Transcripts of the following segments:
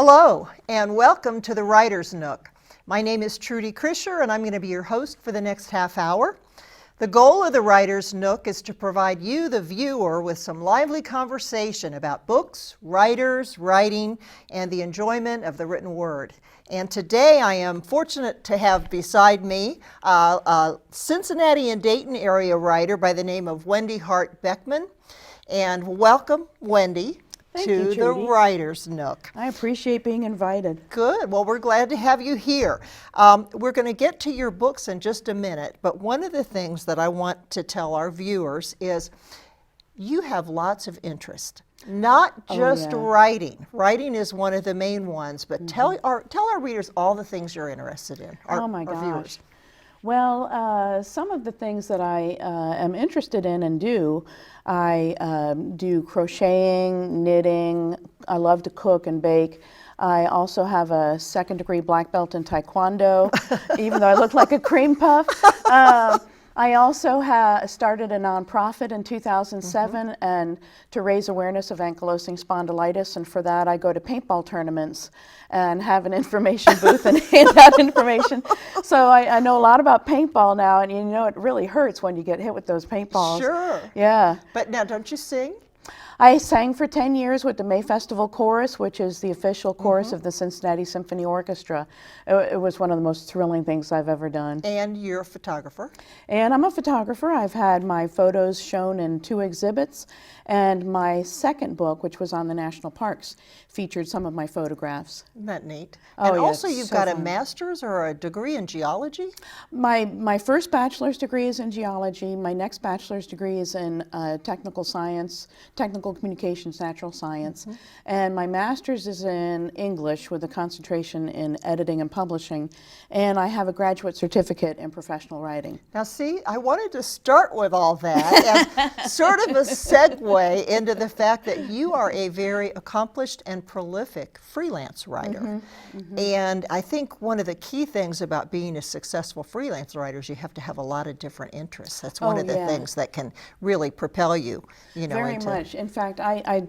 Hello, and welcome to the Writer's Nook. My name is Trudy Krisher, and I'm going to be your host for the next half hour. The goal of the Writer's Nook is to provide you, the viewer, with some lively conversation about books, writers, writing, and the enjoyment of the written word. And today I am fortunate to have beside me a Cincinnati and Dayton area writer by the name of Wendy Hart Beckman. And welcome, Wendy. Thank to you, the Trudy. Writer's Nook. I appreciate being invited. Good. Well, we're glad to have you here. We're going to get to your books in just a minute, but one of the things that I want to tell our viewers is you have lots of interest. Not just writing. Writing is one of the main ones, but tell our readers all the things you're interested in. Oh my gosh. Viewers. Well, some of the things that I am interested in and do, I do crocheting, knitting, I love to cook and bake. I also have a second-degree black belt in Taekwondo, even though I look like a cream puff. I also started a nonprofit in 2007 and to raise awareness of ankylosing spondylitis, and for that I go to paintball tournaments and have an information booth and hand out information. So I know a lot about paintball now, and you know it really hurts when you get hit with those paintballs. Sure. Yeah. But now, don't you sing? I sang for 10 years with the May Festival Chorus, which is the official chorus of the Cincinnati Symphony Orchestra. It was one of the most thrilling things I've ever done. And you're a photographer. And I'm a photographer. I've had my photos shown in 2 exhibits, and my second book, which was on the national parks, featured some of my photographs. Isn't that neat? Oh, and yeah, also it's you've so got a fun. master's or a degree in geology? My first bachelor's degree is in geology. My next bachelor's degree is in technical science, technical communications, natural science. And my master's is in English with a concentration in editing and publishing. And I have a graduate certificate in professional writing. Now see, I wanted to start with all that as sort of a segue into the fact that you are a very accomplished and prolific freelance writer. And I think one of the key things about being a successful freelance writer is you have to have a lot of different interests. That's one of the things that can really propel you, Very much. In fact, I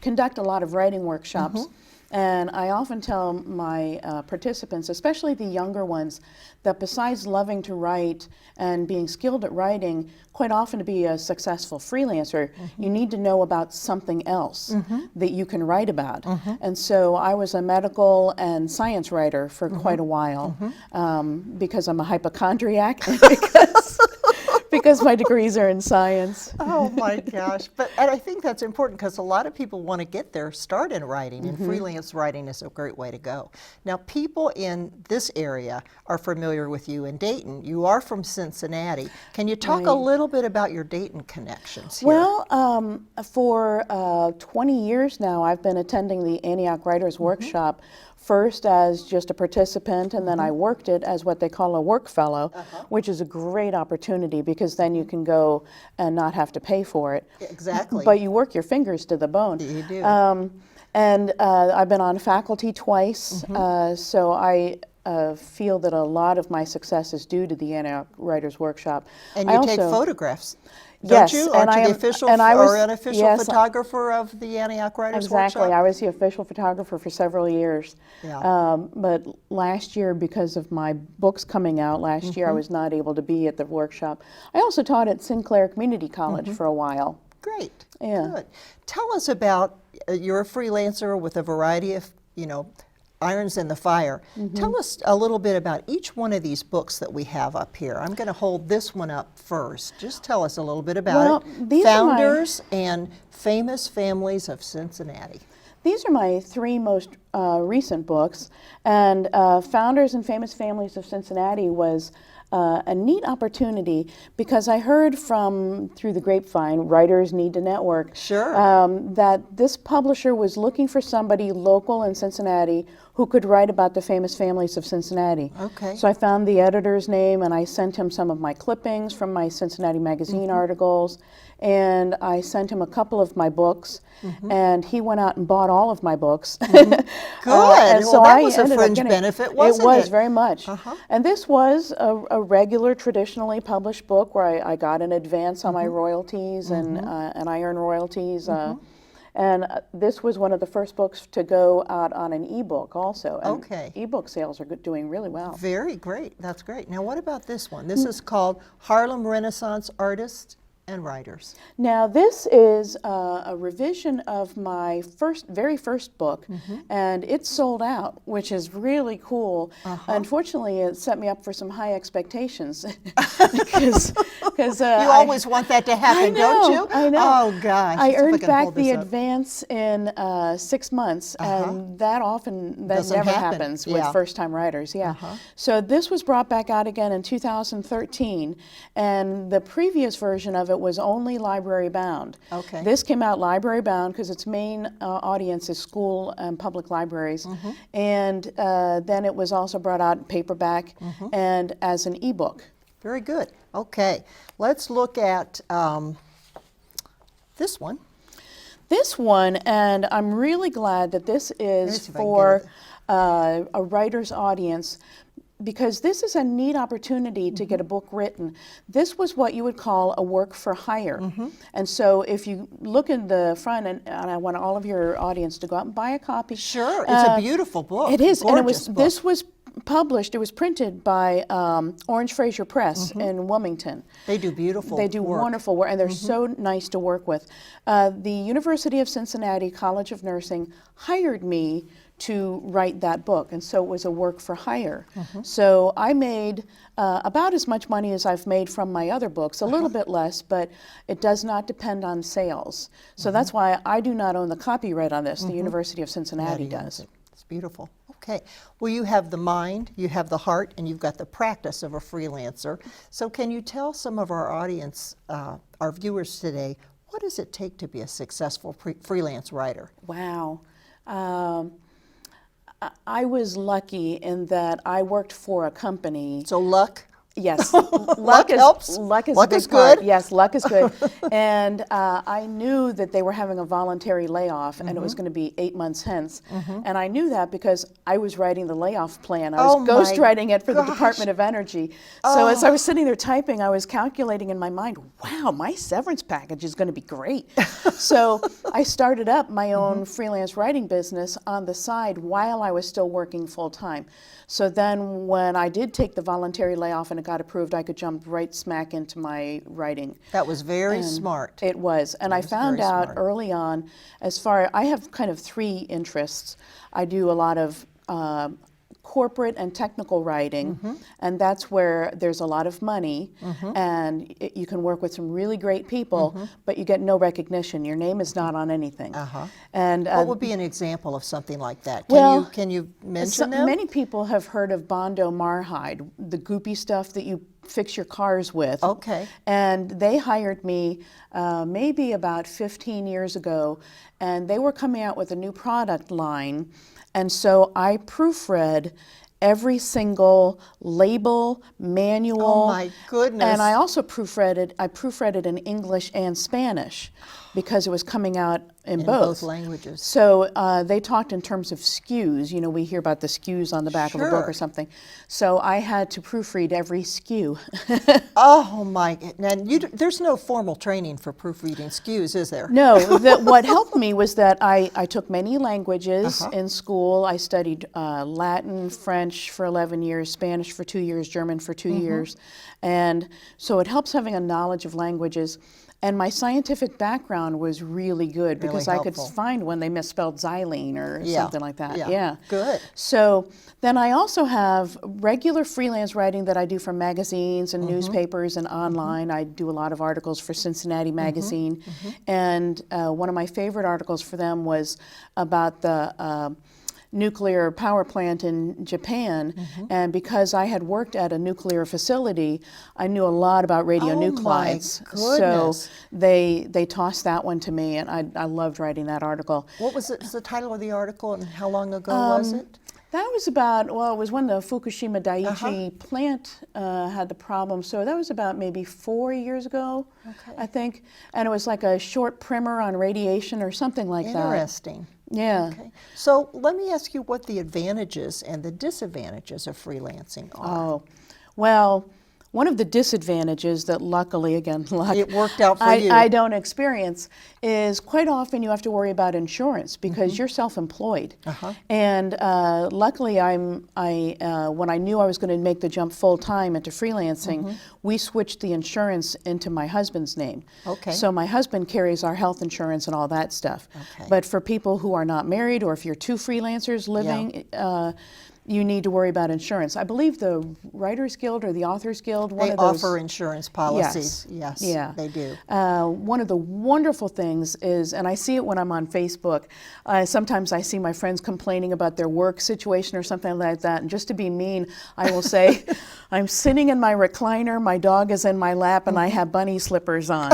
conduct a lot of writing workshops. And I often tell my participants, especially the younger ones, that besides loving to write and being skilled at writing, quite often to be a successful freelancer, you need to know about something else that you can write about. And so I was a medical and science writer for quite a while because I'm a hypochondriac because my degrees are in science. Oh my gosh. And I think that's important because a lot of people want to get their start in writing, and freelance writing is a great way to go. Now, people in this area are familiar with you in Dayton. You are from Cincinnati. Can you talk a little bit about your Dayton connections here? Well, for 20 years now, I've been attending the Antioch Writers Workshop, first as just a participant, and then I worked it as what they call a work fellow, which is a great opportunity because then you can go and not have to pay for it. Exactly. But you work your fingers to the bone. You do. And I've been on faculty twice, so I feel that a lot of my success is due to the Antioch Writers Workshop. And you take photographs. Don't Yes, you? and Aren't I you the am- official and I was- or unofficial yes, photographer of the Antioch Writers Exactly. Workshop? I was the official photographer for several years. Yeah. But last year, because of my books coming out last year, I was not able to be at the workshop. I also taught at Sinclair Community College for a while. Great. Yeah. Good. Tell us about, you're a freelancer with a variety of, irons in the fire. Tell us a little bit about each one of these books that we have up here. I'm going to hold this one up first. Just tell us a little bit about it. these are my- Founders and Famous Families of Cincinnati. These are my 3 most recent books, and Founders and Famous Families of Cincinnati was a neat opportunity because I heard through the grapevine, writers need to network, Sure. that this publisher was looking for somebody local in Cincinnati who could write about the famous families of Cincinnati. Okay. So I found the editor's name and I sent him some of my clippings from my Cincinnati Magazine articles, and I sent him a couple of my books, and he went out and bought all of my books. Good. And so Well, that I was a ended up fringe getting- benefit, wasn't it? It was, very much. And this was a regular, traditionally published book where I got an advance on my royalties, and I earn royalties. And this was one of the first books to go out on an ebook also. And Okay. ebook sales are doing really well. Very great. That's great. Now, what about this one? This is called Harlem Renaissance Artists and Writers. Now, this is a revision of my very first book, and it sold out, which is really cool. Unfortunately, it set me up for some high expectations. because You always want that to happen, don't you? I know. Oh, gosh. I Let's see if earned can back hold the this up. advance in 6 months, and that Doesn't never happen. happens with Yeah. first-time writers. Yeah. So this was brought back out again in 2013, and the previous version of it was only library bound. Okay. This came out library bound because its main audience is school and public libraries, and then it was also brought out in paperback and as an ebook. Very good. Okay. Let's look at this one. This one, and I'm really glad that this is see if I can for get a writer's audience, because this is a neat opportunity to get a book written. This was what you would call a work for hire. And so if you look in the front, and I want all of your audience to go out and buy a copy. Sure. It's a beautiful book. It is, and Gorgeous book. this was published, it was printed by Orange Fraser Press in Wilmington. They do beautiful They do work. wonderful work, and they're so nice to work with. The University of Cincinnati College of Nursing hired me to write that book, and so it was a work for hire. So I made about as much money as I've made from my other books, a little bit less, but it does not depend on sales. So that's why I do not own the copyright on this. The University of Cincinnati does. It's beautiful. Okay. Well, you have the mind, you have the heart, and you've got the practice of a freelancer. So can you tell some of our audience, our viewers today, what does it take to be a successful freelance writer? Wow. I was lucky in that I worked for a company. So luck? Yes, Luck helps? Luck is Luck a big is part. good? Yes, luck is good. And I knew that they were having a voluntary layoff, and it was going to be 8 months hence. And I knew that because I was writing the layoff plan. I was Oh my ghostwriting it for the gosh. Department of Energy. So as I was sitting there typing, I was calculating in my mind, wow, my severance package is going to be great. So I started up my own freelance writing business on the side while I was still working full time. So then when I did take the voluntary layoff and it got approved, I could jump right smack into my writing. That was very smart. It was. And I found very out smart. early on, I have kind of three interests. I do a lot of corporate and technical writing, and that's where there's a lot of money, and you can work with some really great people, but you get no recognition. Your name is not on anything. And What would be an example of something like that? well, Can you mention them? many people have heard of Bondo Marhide, the goopy stuff that you fix your cars with. Okay. And they hired me maybe about 15 years ago, and they were coming out with a new product line. And so I proofread every single label, manual. Oh my goodness. And I also proofreaded in English and Spanish because it was coming out in both languages. So they talked in terms of SKUs. You know, we hear about the SKUs on the back of a book Sure. or something. So I had to proofread every SKU. Oh my! And there's no formal training for proofreading SKUs, is there? No, what helped me was that I took many languages in school. I studied Latin, French for 11 years, Spanish for 2 years, German for 2 years. And so it helps having a knowledge of languages. And my scientific background was really good because I could helpful. find when they misspelled xylene or something like that. Yeah. Good. So then I also have regular freelance writing that I do for magazines and newspapers and online. I do a lot of articles for Cincinnati Magazine. And one of my favorite articles for them was about the nuclear power plant in Japan, and because I had worked at a nuclear facility, I knew a lot about radionuclides. Oh my goodness. So they tossed that one to me, and I loved writing that article. What was the title of the article, and how long ago was it? That was about, well, it was when the Fukushima Daiichi plant had the problem, so that was about maybe 4 years ago, I think. And it was like a short primer on radiation or something like that. Interesting. Yeah. Okay. So let me ask you what the advantages and the disadvantages of freelancing are. Oh, well, One of the disadvantages that luckily, again, luck, It worked out for you. I don't experience is quite often you have to worry about insurance because you're self-employed. And luckily, when I knew I was going to make the jump full-time into freelancing, we switched the insurance into my husband's name. Okay. So my husband carries our health insurance and all that stuff. Okay. But for people who are not married, or if you're two freelancers living, you need to worry about insurance. I believe the Writers Guild or the Authors Guild, one They of those offer insurance policies. Yes. Yes, Yeah. they do. One of the wonderful things is, and I see it when I'm on Facebook, sometimes I see my friends complaining about their work situation or something like that, and just to be mean, I will say, I'm sitting in my recliner, my dog is in my lap, and I have bunny slippers on.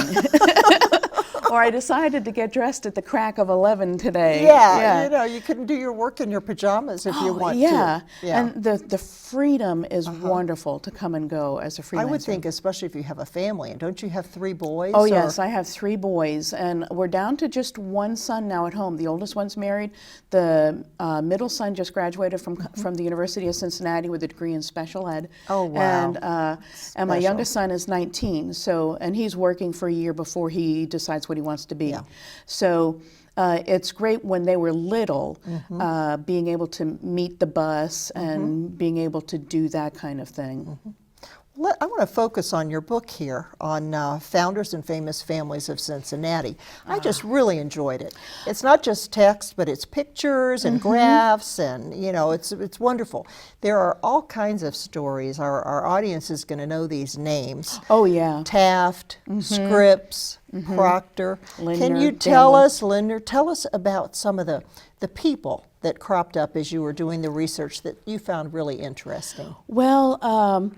Or I decided to get dressed at the crack of 11 today. Yeah, you know, you can do your work in your pajamas if you want to. Yeah, and the freedom is wonderful to come and go as a freelancer. I would think, especially if you have a family. And don't you have 3 boys? Oh, yes, I have 3 boys, and we're down to just one son now at home. The oldest one's married. The middle son just graduated from the University of Cincinnati with a degree in special ed. Oh, wow. And my youngest son is 19, and he's working for a year before he decides what he wants to be. Yeah. So it's great when they were little, being able to meet the bus and being able to do that kind of thing. I want to focus on your book here on Founders and Famous Families of Cincinnati. I just really enjoyed it. It's not just text, but it's pictures and graphs, and you know, it's wonderful. There are all kinds of stories. Our audience is going to know these names. Oh yeah, Taft, Scripps, Proctor. Lindner, Can you tell us, Lindner, tell us about some of the people that cropped up as you were doing the research that you found really interesting? Well,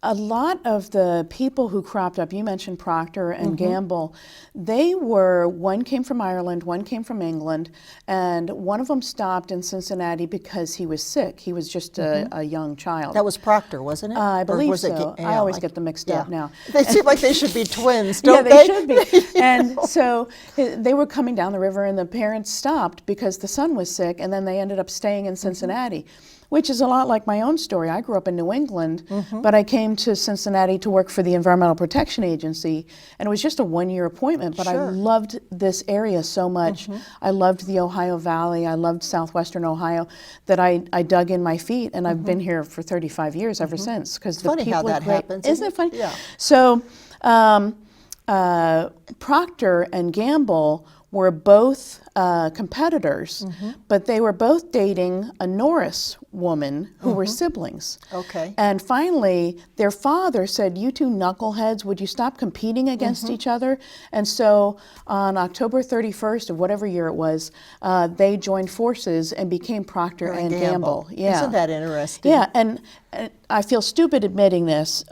a lot of the people who cropped up, you mentioned Procter and Gamble, one came from Ireland, one came from England, and one of them stopped in Cincinnati because he was sick. He was just a young child. That was Proctor, wasn't it? I Or believe was it so. yeah, I always get them mixed up now. They seem like they should be twins, don't Yeah, they should be. And so they were coming down the river, and the parents stopped because the son was sick, and then they ended up staying in Cincinnati. Which is a lot like my own story. I grew up in New England, but I came to Cincinnati to work for the Environmental Protection Agency, and it was just a one-year appointment, but I loved this area so much. I loved the Ohio Valley, I loved southwestern Ohio, that I dug in my feet, and I've been here for 35 years ever since. Because the funny people how are that great. happens, Isn't it funny? Yeah. So Procter and Gamble were both competitors, but they were both dating a Norris woman who were siblings. Okay. And finally, their father said, "You two knuckleheads, would you stop competing against each other?" And so on October 31st of whatever year it was, they joined forces and became Procter and Gamble. Yeah. Isn't that interesting? Yeah, and I feel stupid admitting this,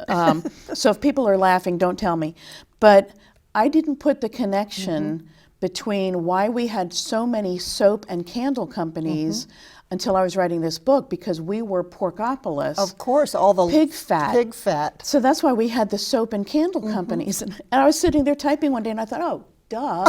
so if people are laughing, don't tell me. But I didn't put the connection between why we had so many soap and candle companies until I was writing this book, because we were Porkopolis. Of course, all the pig fat. Pig fat. So that's why we had the soap and candle companies. And I was sitting there typing one day and I thought, oh, duh.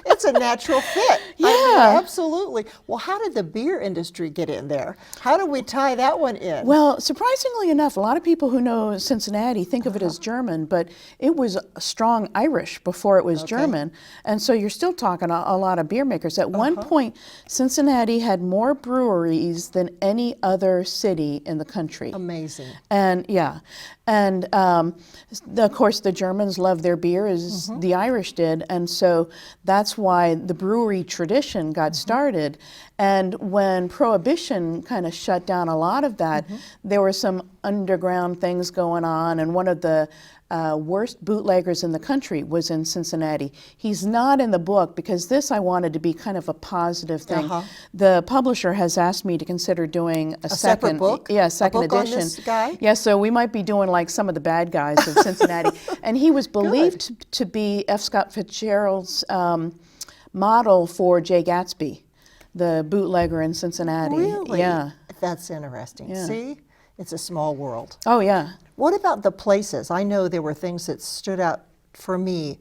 It's a natural fit. Yeah. I mean, absolutely. Well, how did the beer industry get in there? How do we tie that one in? Well, surprisingly enough, a lot of people who know Cincinnati think of it as German, but it was strong Irish before it was German. And so you're still talking a lot of beer makers. At one point, Cincinnati had more breweries than any other city in the country. Amazing. And yeah, and of course the Germans love their beer as the Irish did, and so that's why the brewery tradition got started. And when Prohibition kind of shut down a lot of that, there were some underground things going on, and one of the worst bootleggers in the country was in Cincinnati. He's not in the book because this I wanted to be kind of a positive thing. The publisher has asked me to consider doing a second book? Yeah, second a book edition. on this guy? Yeah, so we might be doing like some of the bad guys of Cincinnati. And he was believed to be F. Scott Fitzgerald's model for Jay Gatsby, the bootlegger in Cincinnati. Really? Yeah. That's interesting. Yeah. See? It's a small world. Oh, yeah. What about the places? I know there were things that stood out for me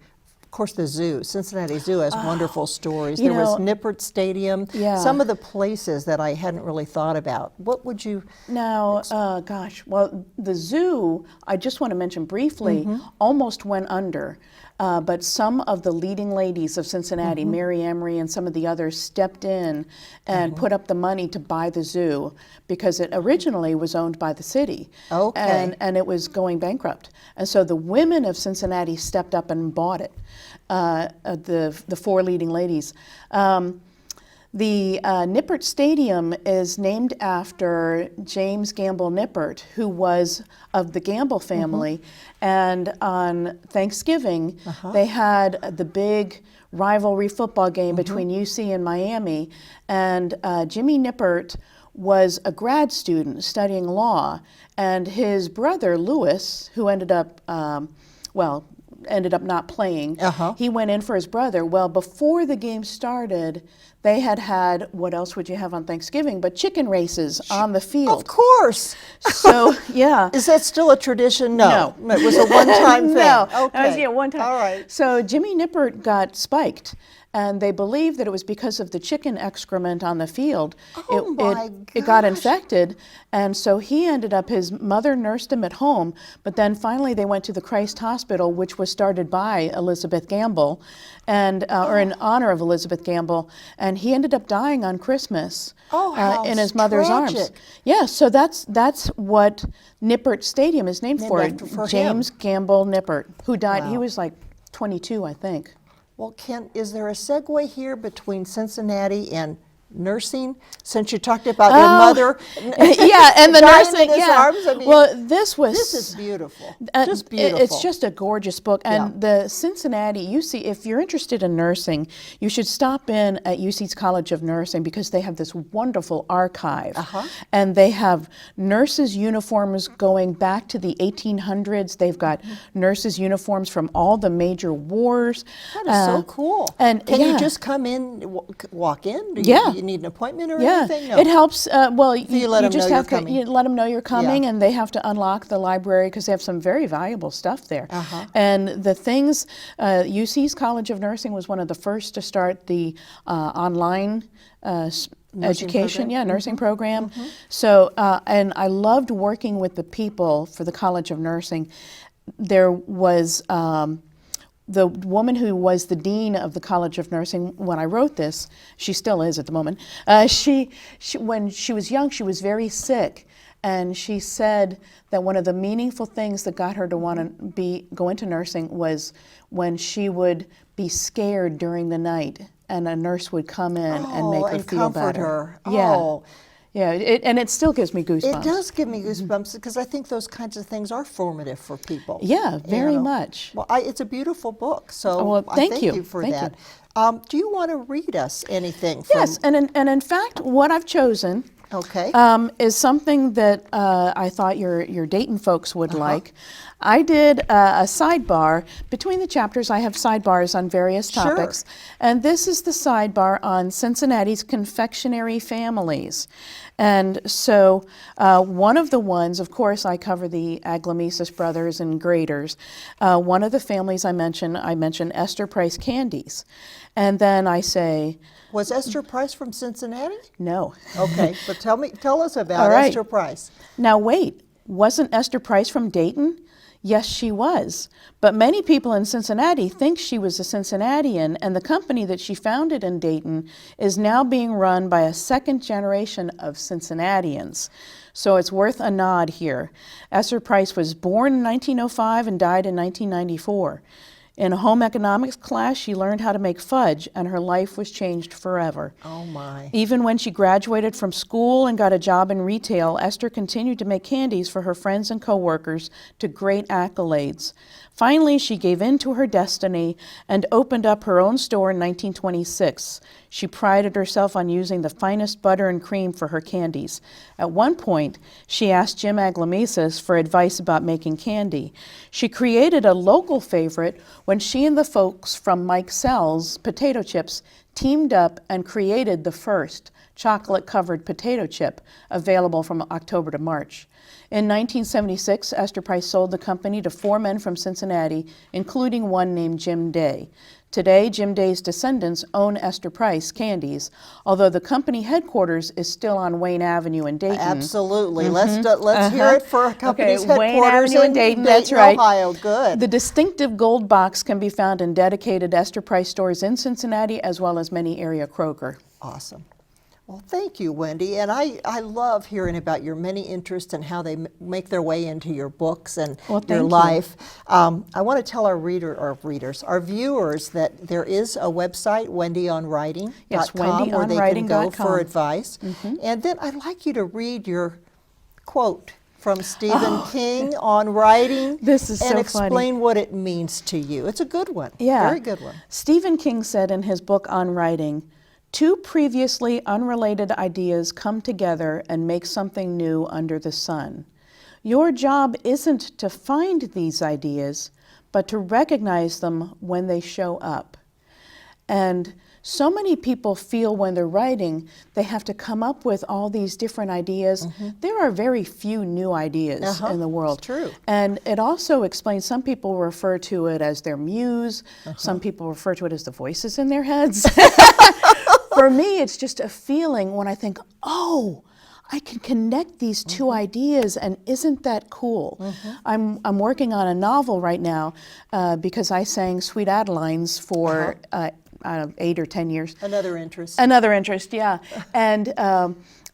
Of course, the zoo, Cincinnati Zoo has wonderful stories. you There was know, Nippert Stadium, Yeah. some of the places that I hadn't really thought about. What would you, Now, gosh, well, the zoo, I just want to mention briefly, almost went under. But some of the leading ladies of Cincinnati, Mary Emery and some of the others, stepped in and put up the money to buy the zoo because it originally was owned by the city. Okay. And it was going bankrupt. And so the women of Cincinnati stepped up and bought it, the four leading ladies. The Nippert Stadium is named after James Gamble Nippert, who was of the Gamble family. And on Thanksgiving, they had the big rivalry football game between UC and Miami. And Jimmy Nippert was a grad student studying law. And his brother, Lewis, who ended up, ended up not playing, he went in for his brother. Well, before the game started, they had, what else would you have on Thanksgiving, but chicken races on the field. of course. So, yeah. Is that still a tradition? No. It was a one-time thing. No, Okay. that was, yeah, one time. All right. So Jimmy Nippert got spiked, and they believed that it was because of the chicken excrement on the field. Oh, my It got gosh. infected, and so he ended up, his mother nursed him at home, but then finally they went to the Christ Hospital, which was started by Elizabeth Gamble, and or in honor of Elizabeth Gamble, and he ended up dying on Christmas Oh, how in his mother's arms. tragic. Yeah, so that's what Nippert Stadium is named for. for James him. Gamble Nippert, who died, he Wow. was like 22, I think. Well, is there a segue here between Cincinnati and nursing? Since you talked about your mother, Yeah, and the dying nursing, in his yeah. arms, I mean, Well, this is beautiful. Just it- beautiful. It's just a gorgeous book. And the Cincinnati, UC, if you're interested in nursing, you should stop in at UC's College of Nursing because they have this wonderful archive. And they have nurses' uniforms going back to the 1800s. They've got nurses' uniforms from all the major wars. That is so cool. And can you yeah. just come in, walk in? Do Yeah. you need an appointment or Yeah, anything? No. it helps. Well, you let 'em just know have you're to coming. you let them know you're coming, Yeah. and they have to unlock the library because they have some very valuable stuff there. Uh-huh. And the things, UC's College of Nursing was one of the first to start the online education, program? nursing program. So, and I loved working with the people for the College of Nursing. There was the woman who was the dean of the College of Nursing when I wrote this, she still is at the moment, she when she was young, she was very sick. And she said that one of the meaningful things that got her to want to go into nursing was when she would be scared during the night and a nurse would come in and make her and feel comfort better. her. Yeah. Oh. Yeah, and it still gives me goosebumps. It does give me goosebumps because I think those kinds of things are formative for people. Yeah, very know. much. Well, it's a beautiful book, so Well, I thank thank you. you for Thank that. you. Do you want to read us anything from? Yes, and in fact, what I've chosen Okay. is something that I thought your Dayton folks would like. I did a sidebar. Between the chapters, I have sidebars on various Sure. topics. And this is the sidebar on Cincinnati's confectionery families. And so one of the ones, of course, I cover the Aglamesis brothers and Graders. One of the families I mention Esther Price Candies. And then I say, Was Esther Price from Cincinnati? no. Okay, but tell us about All right. Esther Price. Now wait, wasn't Esther Price from Dayton? Yes, she was. But many people in Cincinnati think she was a Cincinnatian, and the company that she founded in Dayton is now being run by a second generation of Cincinnatians. So it's worth a nod here. Esther Price was born in 1905 and died in 1994. In a home economics class, she learned how to make fudge, and her life was changed forever. Oh my. Even when she graduated from school and got a job in retail, Esther continued to make candies for her friends and coworkers to great accolades. Finally, she gave in to her destiny and opened up her own store in 1926. She prided herself on using the finest butter and cream for her candies. At one point, she asked Jim Aglamesis for advice about making candy. She created a local favorite when she and the folks from Mike Sell's Potato Chips teamed up and created the first chocolate-covered potato chip available from October to March. In 1976, Esther Price sold the company to 4 men from Cincinnati, including one named Jim Day. Today, Jim Day's descendants own Esther Price Candies, although the company headquarters is still on Wayne Avenue in Dayton. Absolutely. Let's hear it for a company's Wayne headquarters Avenue in Dayton, that's right. Ohio. Good. The distinctive gold box can be found in dedicated Esther Price stores in Cincinnati, as well as many area Kroger. Awesome. Well, thank you, Wendy. And I love hearing about your many interests and how they make their way into your books and your life. I want to tell our readers, our viewers, that there is a website, wendyonwriting.com, yes, where they can go for advice. And then I'd like you to read your quote from Stephen King on writing. This is and so explain funny. what it means to you. It's a good one. Yeah. Very good one. Stephen King said in his book On Writing, "Two previously unrelated ideas come together and make something new under the sun. Your job isn't to find these ideas, but to recognize them when they show up." And so many people feel when they're writing, they have to come up with all these different ideas. There are very few new ideas in the world. It's true. And it also explains, some people refer to it as their muse, some people refer to it as the voices in their heads. For me, it's just a feeling when I think, oh, I can connect these two ideas, and isn't that cool? I'm working on a novel right now because I sang Sweet Adelines for 8 or 10 years. Another interest. Another interest, yeah. And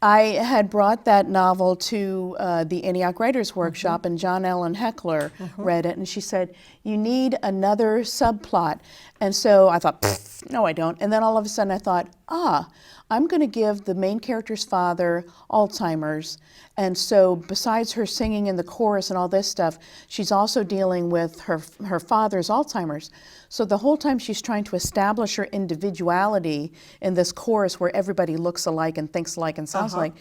I had brought that novel to the Antioch Writers Workshop, and John Ellen Heckler read it, and she said, "You need another subplot." And so I thought, no, I don't. And then all of a sudden I thought, I'm going to give the main character's father Alzheimer's. And so besides her singing in the chorus and all this stuff, she's also dealing with her father's Alzheimer's. So the whole time she's trying to establish her individuality in this chorus where everybody looks alike and thinks alike and sounds alike.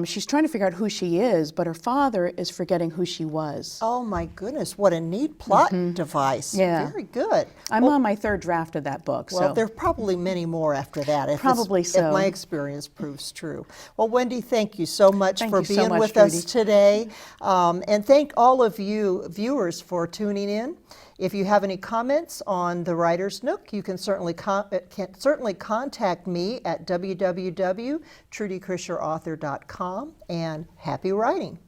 She's trying to figure out who she is, but her father is forgetting who she was. Oh my goodness, what a neat plot device. Yeah. Very good. I'm on my 3rd draft of that book. Well, so. there are probably many more after that. If Probably so. If my experience proves true. Well, Wendy, thank you so much Thank for you so being much, with Trudy. us today. And thank all of you viewers for tuning in. If you have any comments on the Writer's Nook, you can certainly contact me at www.trudykrisherauthor.com, and happy writing.